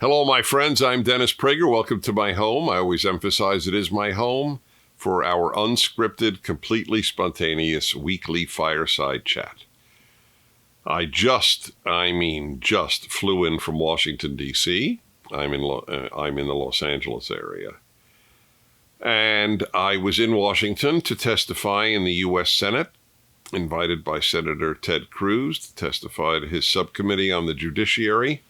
Hello, my friends. I'm Dennis Prager. Welcome to my home. I always emphasize it is my home for our unscripted, completely spontaneous weekly fireside chat. I just flew in from Washington, D.C. I'm in the Los Angeles area. And I was in Washington to testify in the U.S. Senate, invited by Senator Ted Cruz to testify to his subcommittee on the Judiciary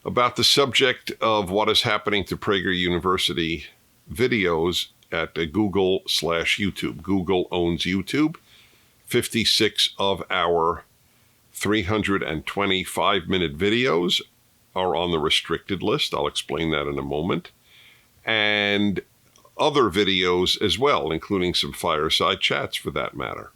about the subject of what is happening to Prager University videos at Google/YouTube. Google owns YouTube. 56 of our 325-minute videos are on the restricted list. I'll explain that in a moment. And other videos as well, including some fireside chats for that matter.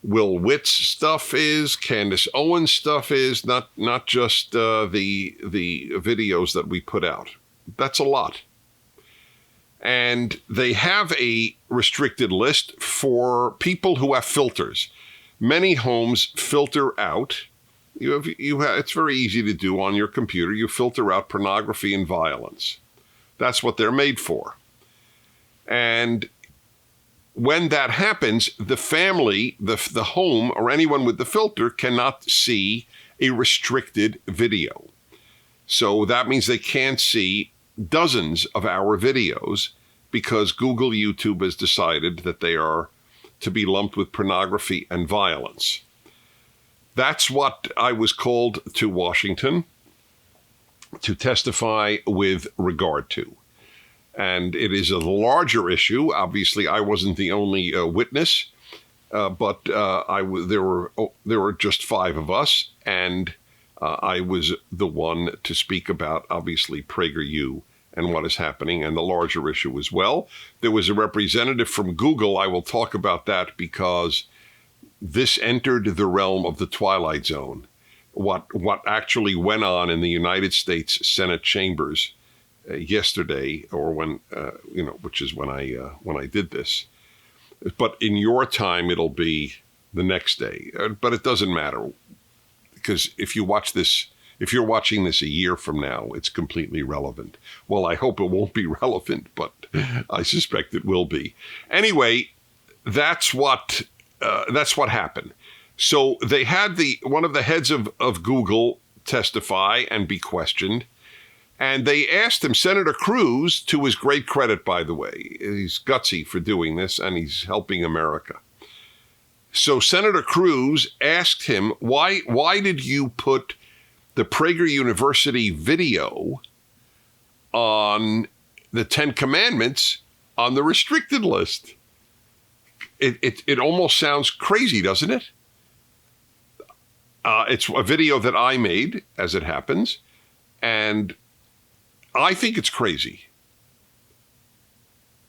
Will Witt's stuff is, Candace Owens' stuff is, not just the videos that we put out. That's a lot. And they have a restricted list for people who have filters. Many homes filter out. It's very easy to do on your computer. You filter out pornography and violence. That's what they're made for. And when that happens, the family, the home, or anyone with the filter cannot see a restricted video. So that means they can't see dozens of our videos because Google YouTube has decided that they are to be lumped with pornography and violence. That's what I was called to Washington to testify with regard to. And it is a larger issue. Obviously, I wasn't the only witness, but there were just 5 of us, and I was the one to speak about, obviously, PragerU and what is happening, and the larger issue as well. There was a representative from Google. I will talk about that because this entered the realm of the Twilight Zone. What actually went on in the United States Senate chambers yesterday, or when which is when I did this. But in your time, it'll be the next day. But it doesn't matter, because if you're watching this a year from now, it's completely relevant. Well, I hope it won't be relevant, but I suspect it will be. Anyway, that's what happened. So they had one of the heads of Google testify and be questioned. And they asked him, Senator Cruz, to his great credit, by the way, he's gutsy for doing this, and he's helping America. So Senator Cruz asked him, why did you put the Prager University video on the 10 Commandments on the restricted list? It almost sounds crazy, doesn't it? It's a video that I made, as it happens, and I think it's crazy.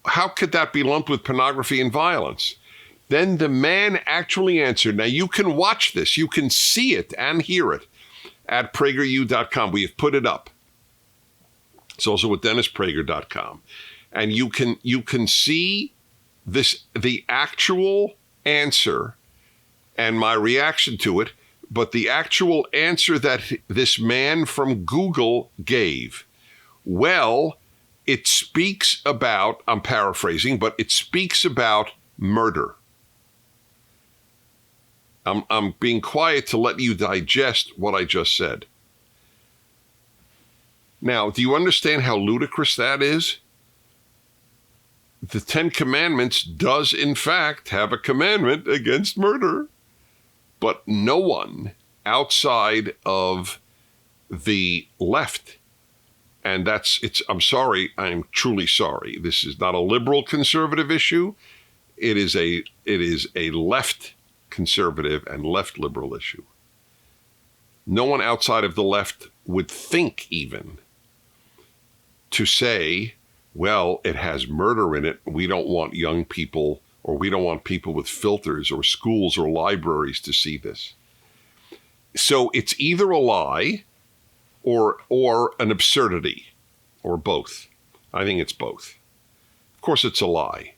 How could that be lumped with pornography and violence? Then the man actually answered. Now, you can watch this. You can see it and hear it at PragerU.com. We have put it up. It's also at DennisPrager.com. And you can see the actual answer and my reaction to it, but the actual answer that this man from Google gave. Well, it speaks about, I'm paraphrasing, but it speaks about murder. I'm being quiet to let you digest what I just said. Now, do you understand how ludicrous that is? The 10 Commandments does, in fact, have a commandment against murder, but no one outside of the left. And I'm sorry, I'm truly sorry. This is not a liberal conservative issue. It is a left conservative and left liberal issue. No one outside of the left would think even to say, well, it has murder in it. We don't want young people, or we don't want people with filters or schools or libraries to see this. So it's either a lie or an absurdity, or both. I think it's both. Of course, it's a lie.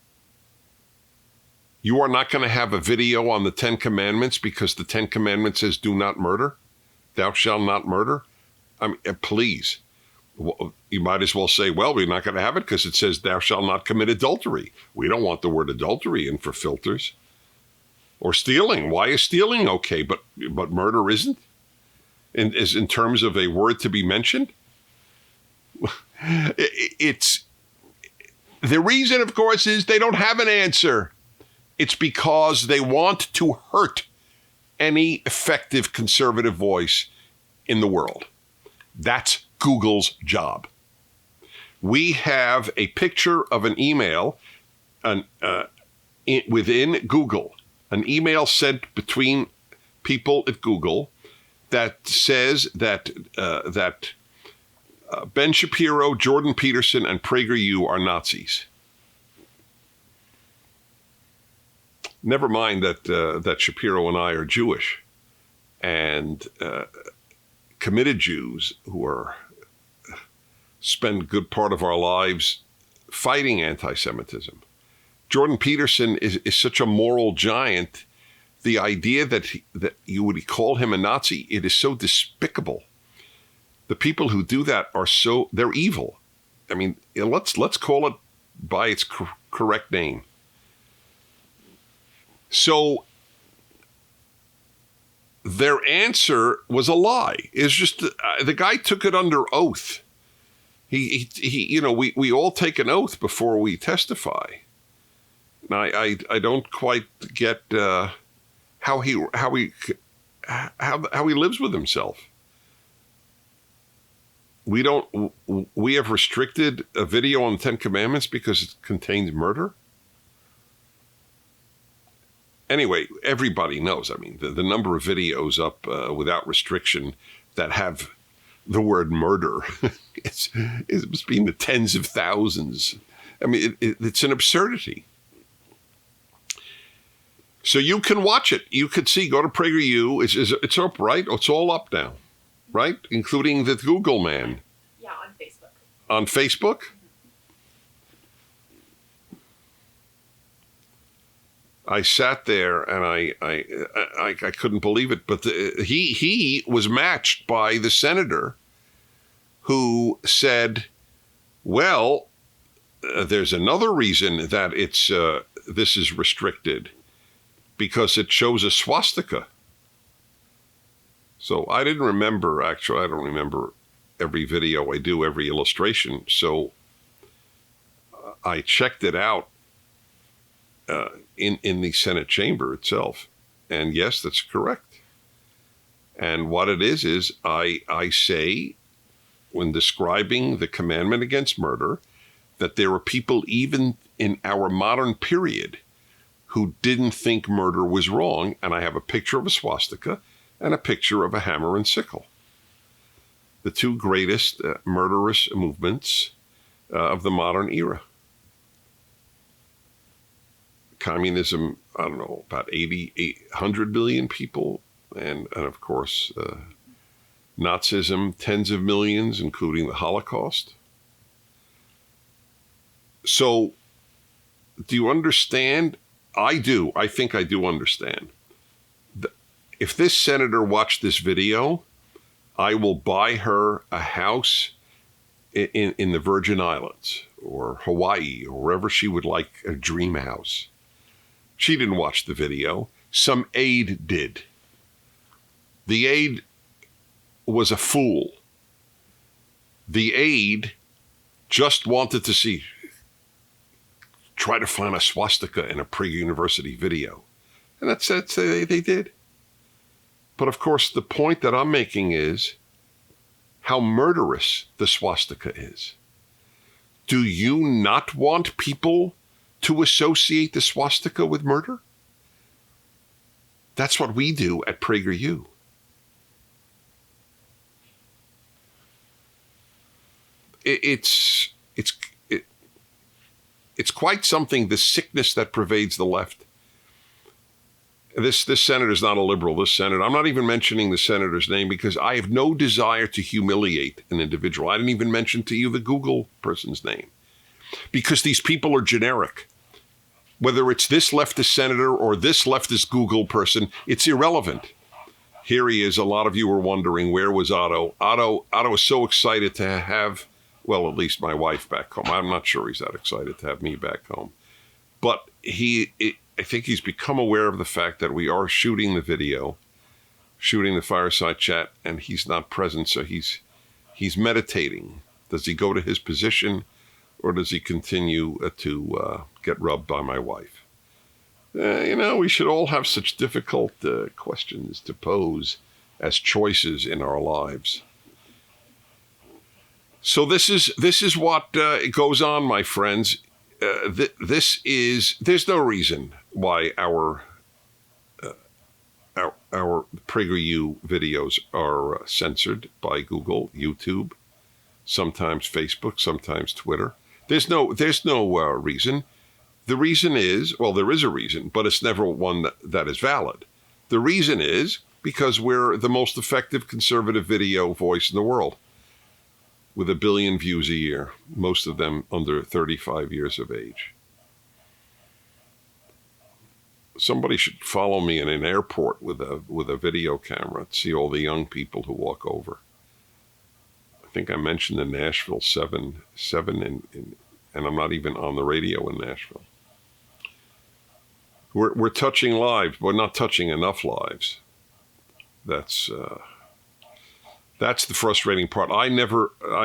You are not going to have a video on the 10 Commandments because the 10 Commandments says do not murder. Thou shalt not murder. I mean, please. You might as well say, well, we're not going to have it because it says thou shalt not commit adultery. We don't want the word adultery in for filters. Or stealing. Why is stealing okay, but murder isn't? In terms of a word to be mentioned? It's the reason, of course, is they don't have an answer. It's because they want to hurt any effective conservative voice in the world. That's Google's job. We have a picture of an email within Google, an email sent between people at Google that says that Ben Shapiro, Jordan Peterson, and PragerU are Nazis. Never mind that Shapiro and I are Jewish and committed Jews who spend a good part of our lives fighting anti-Semitism. Jordan Peterson is such a moral giant. The idea that you would call him a Nazi, it is so despicable. The people who do that they're evil. I mean, let's call it by its correct name. So their answer was a lie. It's just the guy took it under oath. We all take an oath before we testify. Now, I don't quite get how he lives with himself. We have restricted a video on the Ten Commandments because it contains murder. Anyway, everybody knows. I mean, the number of videos up without restriction that have the word murder it's been the tens of thousands. I mean, it's an absurdity. So you can watch it. You could see. Go to PragerU. It's up, right? It's all up now, right? Including the Google man. Yeah, on Facebook. On Facebook. I sat there and I couldn't believe it. But he was matched by the senator who said, well, there's another reason that this is restricted, because it shows a swastika. So I didn't remember, actually, I don't remember every video I do, every illustration. So I checked it out in the Senate chamber itself. And yes, that's correct. And what it is I say, when describing the commandment against murder, that there are people even in our modern period who didn't think murder was wrong. And I have a picture of a swastika and a picture of a hammer and sickle. The two greatest murderous movements of the modern era. Communism, I don't know, about 100 million people. And of course, Nazism, tens of millions, including the Holocaust. So, do you understand? I do. I think I do understand. If this senator watched this video, I will buy her a house in the Virgin Islands or Hawaii or wherever she would like a dream house. She didn't watch the video. Some aide did. The aide was a fool. The aide just wanted to try to find a swastika in a Prager University video. And that's they did. But of course, the point that I'm making is how murderous the swastika is. Do you not want people to associate the swastika with murder? That's what we do at PragerU. It's quite something, the sickness that pervades the left. This senator's not a liberal. This senator, I'm not even mentioning the senator's name because I have no desire to humiliate an individual. I didn't even mention to you the Google person's name because these people are generic. Whether it's this leftist senator or this leftist Google person, it's irrelevant. Here he is. A lot of you were wondering, where was Otto? Otto was so excited to have, well, at least my wife back home. I'm not sure he's that excited to have me back home. But I think he's become aware of the fact that we are shooting the video, shooting the Fireside chat, and he's not present, so he's meditating. Does he go to his position, or does he continue to get rubbed by my wife? We should all have such difficult questions to pose as choices in our lives. So this is what goes on, my friends. There's no reason why our PragerU videos are censored by Google, YouTube, sometimes Facebook, sometimes Twitter. There's no reason. The reason is, well, there is a reason, but it's never one that is valid. The reason is because we're the most effective conservative video voice in the world, with 1 billion views a year, most of them under 35 years of age. Somebody should follow me in an airport with a video camera to see all the young people who walk over. I think I mentioned in Nashville 7 and I'm not even on the radio in Nashville. We're touching lives, but we're not touching enough lives. That's the frustrating part. I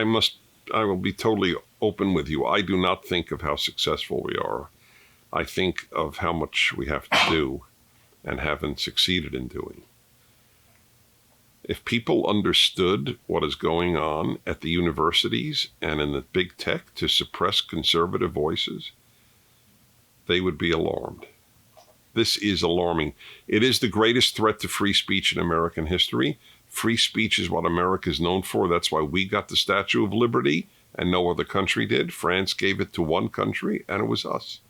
will be totally open with you. I do not think of how successful we are. I think of how much we have to do and haven't succeeded in doing. If people understood what is going on at the universities and in the big tech to suppress conservative voices, they would be alarmed. This is alarming. It is the greatest threat to free speech in American history. Free speech is what America is known for. That's why we got the Statue of Liberty and no other country did. France gave it to one country, and it was us,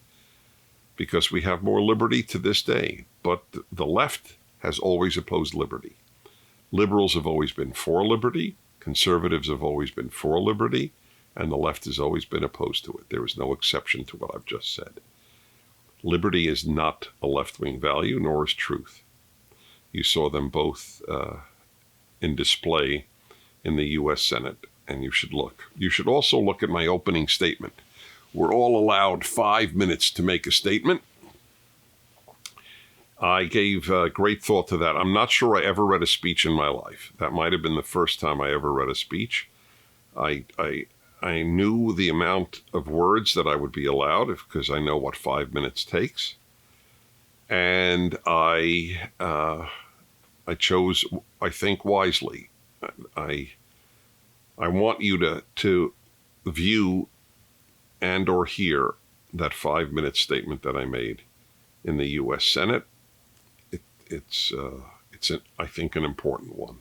because we have more liberty to this day. But the left has always opposed liberty. Liberals have always been for liberty. Conservatives have always been for liberty. And the left has always been opposed to it. There is no exception to what I've just said. Liberty is not a left-wing value, nor is truth. You saw them both in display in the U.S. Senate, and you should look. You should also look at my opening statement. We're all allowed 5 minutes to make a statement. I gave great thought to that. I'm not sure I ever read a speech in my life. That might have been the first time I ever read a speech. I knew the amount of words that I would be allowed because I know what 5 minutes takes. And I chose, I think, wisely. I want you to view and or hear that 5 minute statement that I made in the U.S. Senate. It's I think, an important one.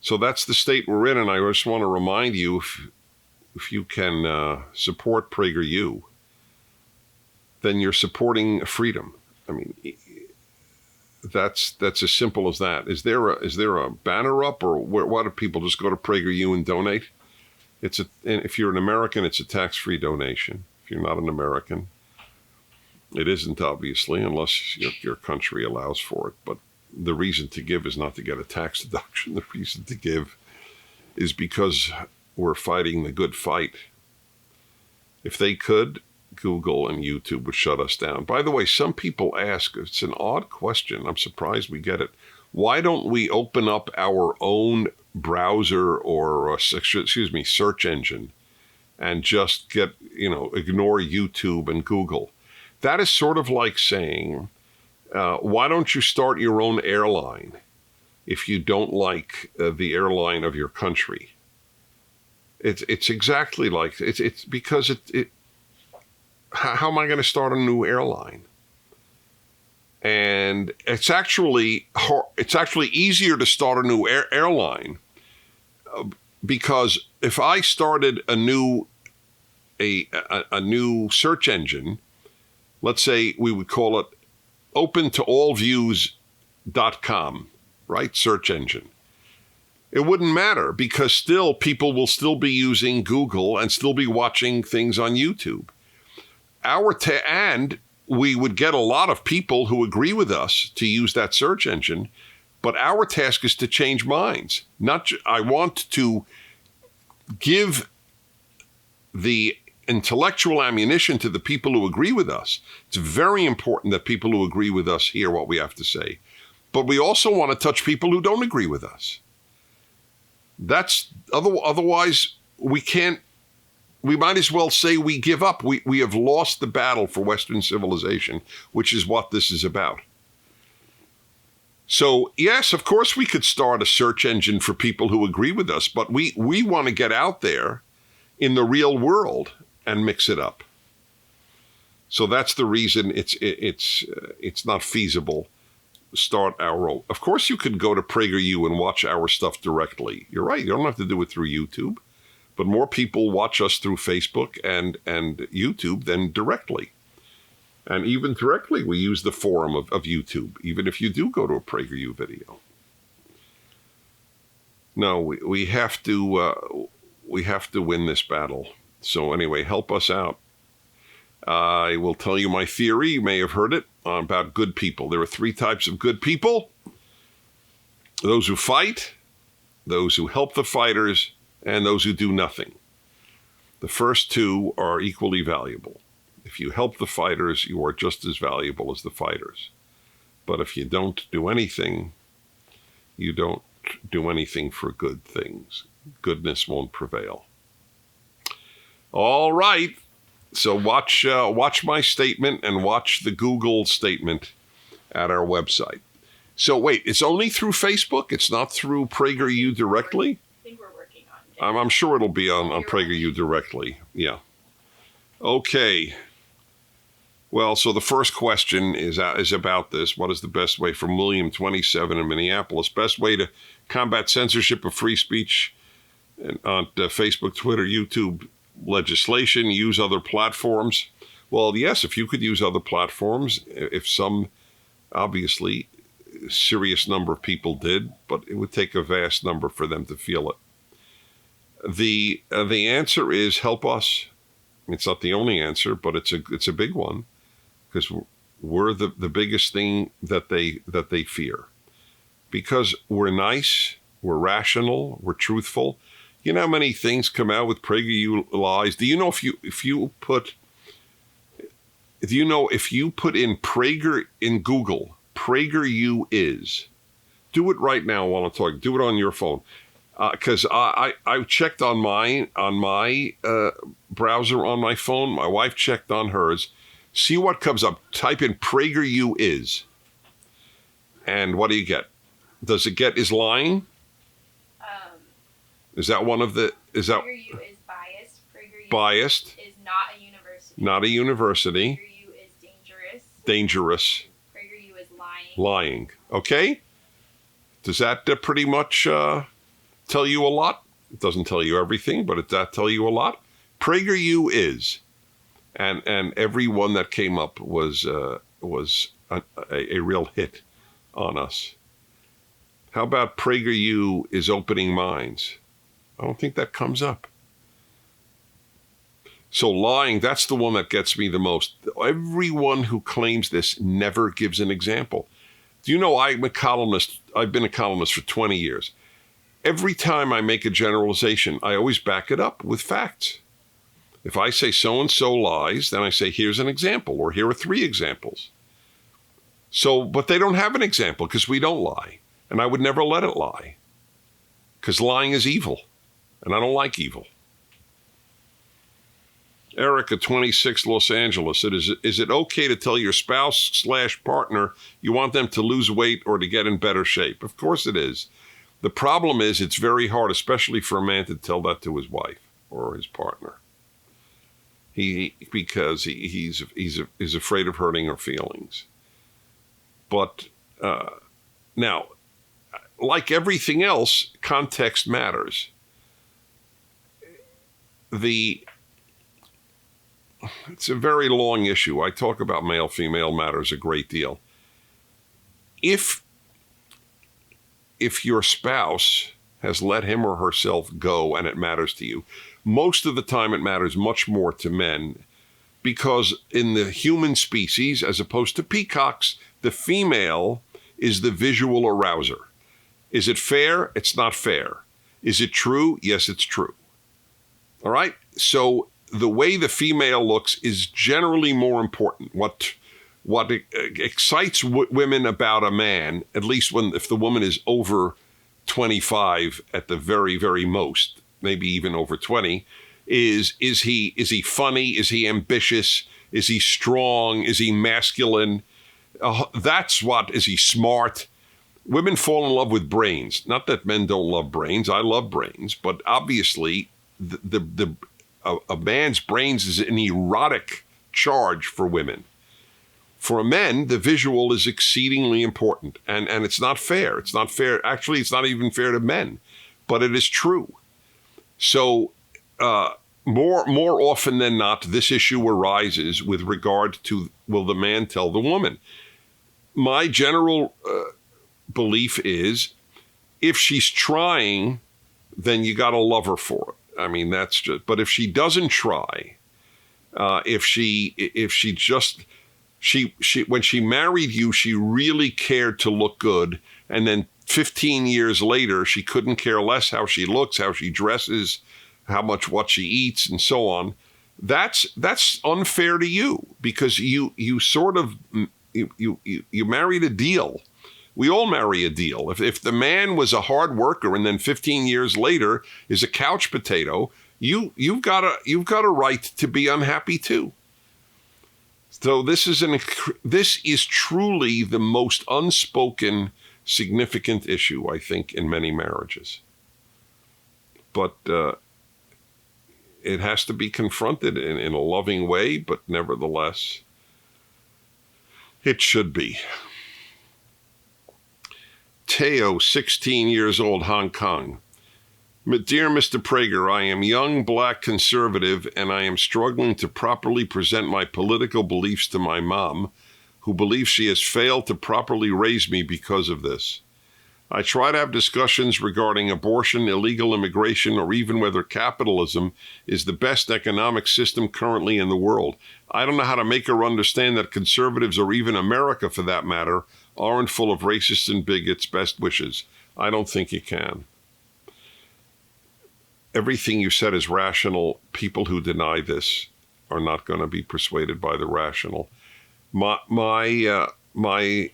So that's the state we're in, and I just want to remind you, if you can support PragerU, then you're supporting freedom. I mean, that's as simple as that. Is there a banner up, or why do people just go to PragerU and donate? And if you're an American, it's a tax-free donation. If you're not an American, it isn't, obviously, unless your country allows for it. But the reason to give is not to get a tax deduction. The reason to give is because we're fighting the good fight. If they could, Google and YouTube would shut us down. By the way, some people ask, it's an odd question, I'm surprised we get it, why don't we open up our own browser or, search engine and just ignore YouTube and Google? That is sort of like saying, why don't you start your own airline if you don't like the airline of your country? It's exactly like, it's because how am I going to start a new airline? And it's actually easier to start a new airline because if I started a new search engine, let's say we would call it opentoallviews.com, right? Search engine. It wouldn't matter because still people will still be using Google and still be watching things on YouTube. And we would get a lot of people who agree with us to use that search engine, But our task is to change minds. I want to give the intellectual ammunition to the people who agree with us. It's very important that people who agree with us hear what we have to say. But we also want to touch people who don't agree with us. Otherwise, we might as well say we give up. We have lost the battle for Western civilization, which is what this is about. So, yes, of course we could start a search engine for people who agree with us, but we want to get out there in the real world and mix it up. So that's the reason it's not feasible. Start our own. Of course, you could go to PragerU and watch our stuff directly. You're right. You don't have to do it through YouTube, but more people watch us through Facebook and YouTube than directly. And even directly, we use the forum of YouTube, even if you do go to a PragerU video. No, we have to win this battle. So anyway, help us out. I will tell you my theory. You may have heard it about good people. There are 3 types of good people: those who fight, those who help the fighters, and those who do nothing. The first 2 are equally valuable. If you help the fighters, you are just as valuable as the fighters. But if you don't do anything, you don't do anything for good things. Goodness won't prevail. All right. So watch my statement and watch the Google statement at our website. So wait, it's only through Facebook? It's not through PragerU directly? I think we're working on it. I'm sure it'll be on PragerU directly. Yeah. Okay. Well, so the first question is about this. What is the best way, from William, 27 in Minneapolis, best way to combat censorship of free speech on Facebook, Twitter, YouTube, legislation, use other platforms? Well, yes, if you could use other platforms, if some, obviously, serious number of people did, but it would take a vast number for them to feel it. The answer is help us. It's not the only answer, but it's a big one, because we're the biggest thing that they fear. Because we're nice, we're rational, we're truthful. You know how many things come out with PragerU lies? Do you know if you put in Prager in Google, PragerU is, do it right now while I'm talking. Do it on your phone. Because I checked on my browser on my phone. My wife checked on hers. See what comes up. Type in PragerU is. And what do you get? Does it get is lying? Is that one of the... PragerU is biased. PragerU biased. Is not a university. Not a university. PragerU is dangerous. Dangerous. PragerU is lying. Lying. Okay? Does that pretty much tell you a lot? It doesn't tell you everything, but it does tell you a lot. PragerU is. And every one that came up was a real hit on us. How about PragerU is opening minds? I don't think that comes up. So lying, that's the one that gets me the most. Everyone who claims this never gives an example. Do you know I'm a columnist? I've been a columnist for 20 years. Every time I make a generalization, I always back it up with facts. If I say so-and-so lies, then I say, here's an example, or here are 3 examples. So, but they don't have an example because we don't lie. And I would never let it lie. Because lying is evil. And I don't like evil. Erica, 26, Los Angeles. Is it okay to tell your spouse/partner you want them to lose weight or to get in better shape? Of course it is. The problem is it's very hard, especially for a man, to tell that to his wife or his partner. Because he's afraid of hurting her feelings. But now, like everything else, context matters. It's a very long issue. I talk about male-female matters a great deal. If your spouse has let him or herself go and it matters to you, most of the time it matters much more to men, because in the human species, as opposed to peacocks, the female is the visual arouser. Is it fair? It's not fair. Is it true? Yes, it's true. All right? So the way the female looks is generally more important. What excites women about a man, at least if the woman is over 25 at the very, very most, maybe even over 20, is he funny? Is he ambitious? Is he strong? Is he masculine? Is he smart? Women fall in love with brains. Not that men don't love brains. I love brains, but obviously a man's brains is an erotic charge for women. For men, the visual is exceedingly important, and it's not fair. It's not fair. Actually, it's not even fair to men, but it is true. So more often than not, this issue arises with regard to, will the man tell the woman? My general belief is, if she's trying, then you got to love her for it. I mean, that's just, but if she doesn't try, if she when she married you, she really cared to look good. And then 15 years later, she couldn't care less how she looks, how she dresses, what she eats, and so on. That's unfair to you, because you married a deal. We all marry a deal. If the man was a hard worker and then 15 years later is a couch potato, you've got a right to be unhappy too. So this is truly the most unspoken, significant issue, I think, in many marriages. But it has to be confronted in a loving way, but nevertheless, it should be. Teo, 16 years old, Hong Kong. Dear Mr. Prager, I am young, black, conservative, and I am struggling to properly present my political beliefs to my mom, who believes she has failed to properly raise me because of this. I try to have discussions regarding abortion, illegal immigration, or even whether capitalism is the best economic system currently in the world. I don't know how to make her understand that conservatives, or even America for that matter, aren't full of racists and bigots. Best wishes. I don't think you can. Everything you said is rational. People who deny this are not going to be persuaded by the rational. My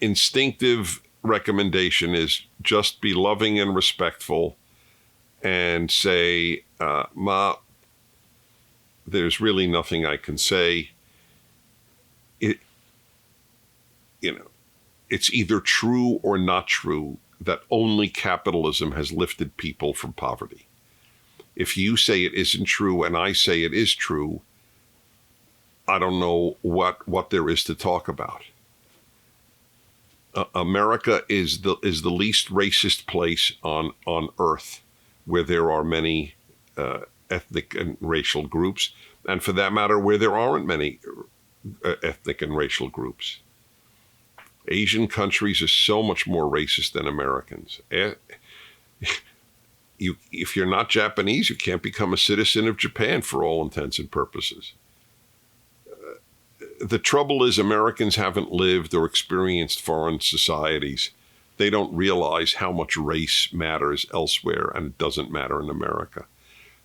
instinctive recommendation is just be loving and respectful, and say, Ma, there's really nothing I can say. It's either true or not true that only capitalism has lifted people from poverty. If you say it isn't true and I say it is true, I don't know what there is to talk about. America is the least racist place on earth, where there are many ethnic and racial groups, and for that matter, where there aren't many ethnic and racial groups. Asian countries are so much more racist than Americans. If you're not Japanese, you can't become a citizen of Japan for all intents and purposes. The trouble is, Americans haven't lived or experienced foreign societies. They don't realize how much race matters elsewhere, and it doesn't matter in America.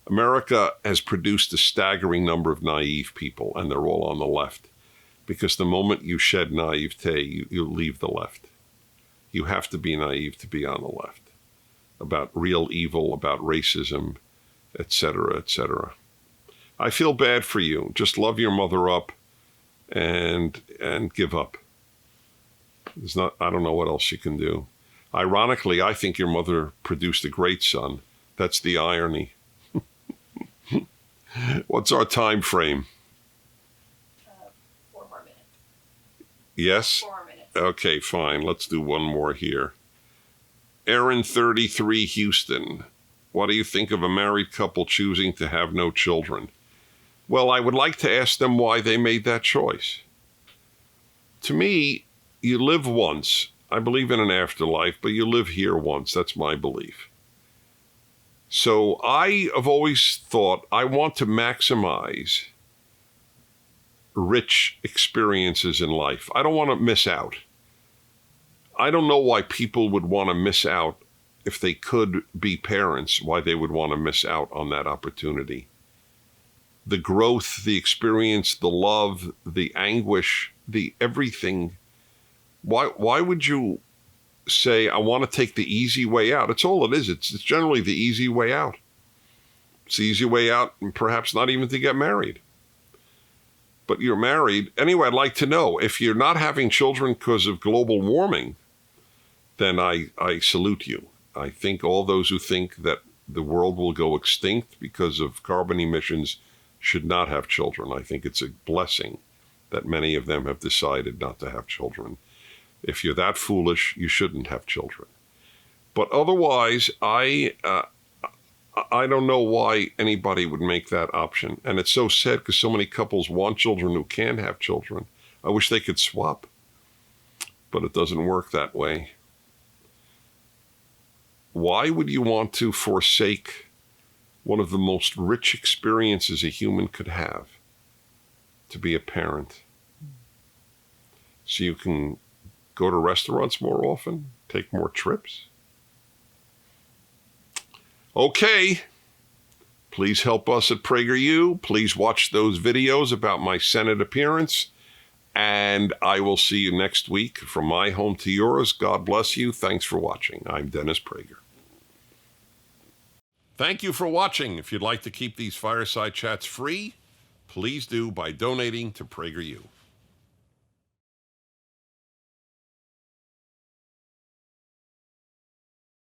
America has produced a staggering number of naive people, and they're all on the left. Because the moment you shed naivete, you leave the left. You have to be naive to be on the left. About real evil, about racism, etc., etc. I feel bad for you. Just love your mother up and give up. I don't know what else you can do. Ironically, I think your mother produced a great son. That's the irony. What's our time frame? 4 more minutes. Yes? 4 more minutes. Okay, fine. Let's do one more here. Aaron, 33, Houston. What do you think of a married couple choosing to have no children? Well, I would like to ask them why they made that choice. To me, you live once. I believe in an afterlife, but you live here once. That's my belief. So I have always thought I want to maximize rich experiences in life. I don't want to miss out. I don't know why people would want to miss out if they could be parents, why they would want to miss out on that opportunity. The growth, the experience, the love, the anguish, the everything. Why would you say, I want to take the easy way out? It's all it is. It's generally the easy way out. It's the easy way out, and perhaps not even to get married. But you're married. Anyway, I'd like to know, if you're not having children because of global warming, then I salute you. I think all those who think that the world will go extinct because of carbon emissions should not have children. I think it's a blessing that many of them have decided not to have children. If you're that foolish, you shouldn't have children. But otherwise, I don't know why anybody would make that option. And it's so sad because so many couples want children who can have children. I wish they could swap, but it doesn't work that way. Why would you want to forsake one of the most rich experiences a human could have, to be a parent? So you can go to restaurants more often, take more trips? Okay, please help us at PragerU. Please watch those videos about my Senate appearance, and I will see you next week from my home to yours. God bless you. Thanks for watching. I'm Dennis Prager. Thank you for watching. If you'd like to keep these fireside chats free, please do by donating to PragerU.